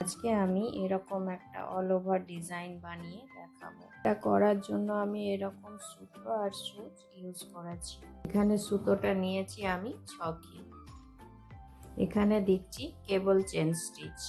আজকে আমি এরকম একটা অল ওভার ডিজাইন বানিয়ে দেখাবো। এটা করার জন্য আমি এরকম সুতো আর সুচ ইউজ করেছি। এখানে সুতোটা নিয়েছি আমি 6 এখানে দিচ্ছি কেবল চেন স্টিচ।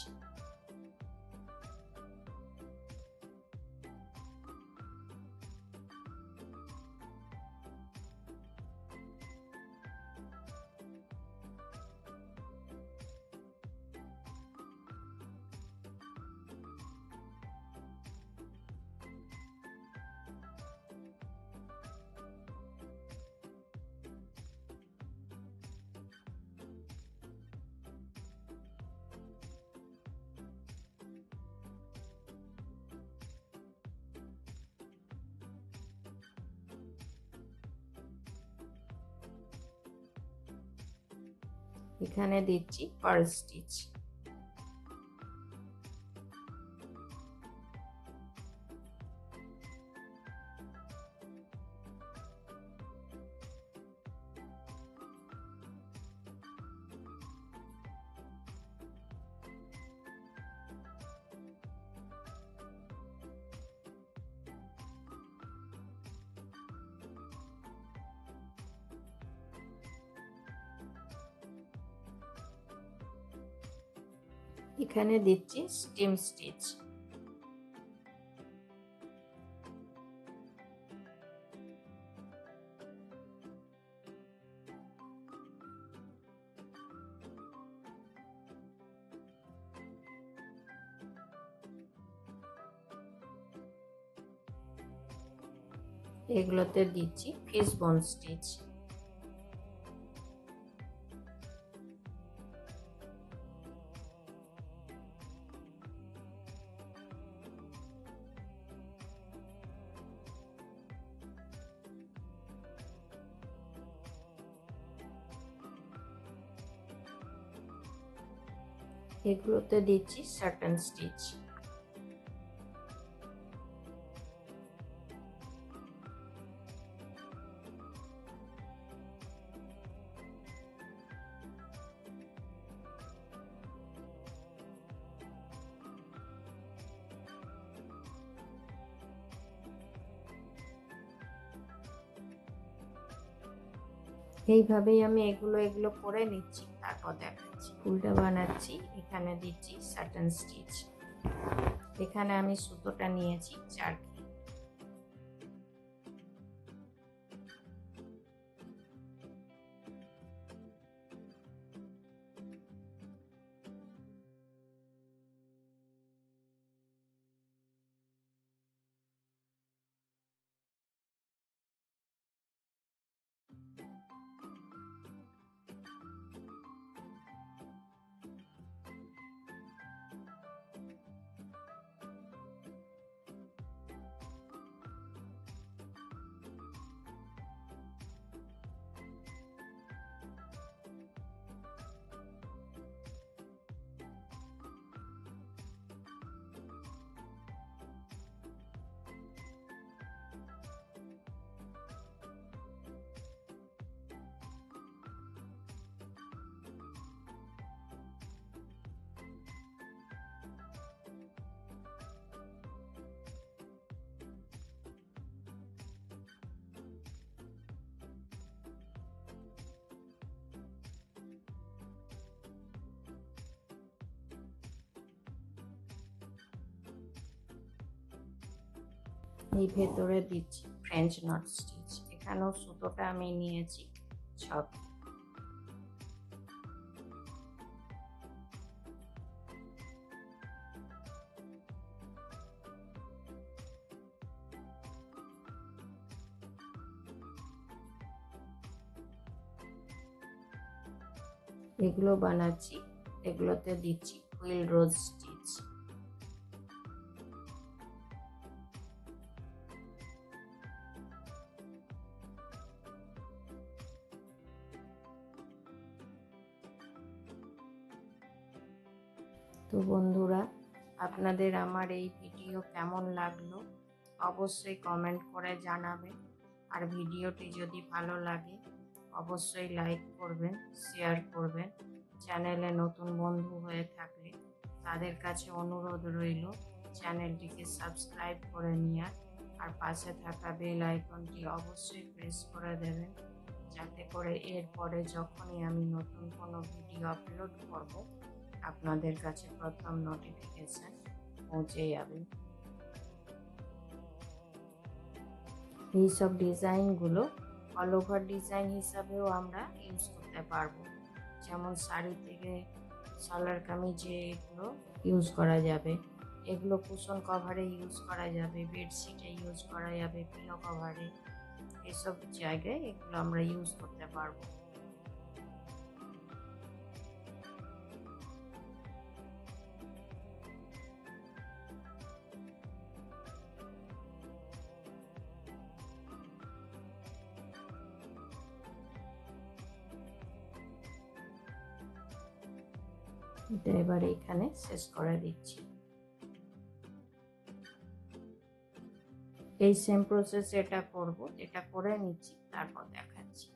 এখানে দিচ্ছি পার্ল স্টিচ। এখানে দিচ্ছি স্টিম স্টিচ। এগুলোতে দিচ্ছি ফিশ বোন স্টিচ। এগুলোতে দিচ্ছি সার্টেন স্টিচ। এইভাবেই আমি এগুলো করে নিচ্ছি, তারপর দেখাচ্ছি। ফুলটা বানাচ্ছি, এখানে দিচ্ছি সার্টেন স্টিচ। এখানে আমি সুতোটা নিয়েছি 4 এই ভেতরে দিচ্ছি ফ্রেঞ্চ নট স্টিচ। এখানেও সুতোটা আমি নিয়েছি 6। এগুলো বানাচ্ছি, এগুলোতে দিচ্ছি হুইল রোজ স্টিচ। তো বন্ধুরা, আপনাদের আমার এই ভিডিও কেমন লাগলো অবশ্যই কমেন্ট করে জানাবেন। আর ভিডিওটি যদি ভালো লাগে অবশ্যই লাইক করবেন, শেয়ার করবেন। চ্যানেলে নতুন বন্ধু হয়ে থাকলে তাদের কাছে অনুরোধ রইল চ্যানেলটিকে সাবস্ক্রাইব করে নেওয়ার, আর পাশে থাকা বেল আইকনটি অবশ্যই প্রেস করে দেবেন, যাতে করে এরপরে যখনই আমি নতুন কোনো ভিডিও আপলোড করব আপনাদের কাছে প্রথম নোটিফিকেশন পৌঁছে যাবে। এইসব ডিজাইনগুলো অল ওভার ডিজাইন হিসাবেও আমরা ইউজ করতে পারবো, যেমন শাড়ি থেকে সালোয়ার কামিজে এগুলো ইউজ করা যাবে, এগুলো কুশন কভারে ইউজ করা যাবে, বেডশিটে ইউজ করা যাবে, পিলো কভারে, এসব জায়গায় এগুলো আমরা ইউজ করতে পারবো। এটা এবার এখানে শেষ করে দিচ্ছি। এই সেম প্রসেস এটা করব, এটা করে নিচ্ছি, তারপর দেখাচ্ছি।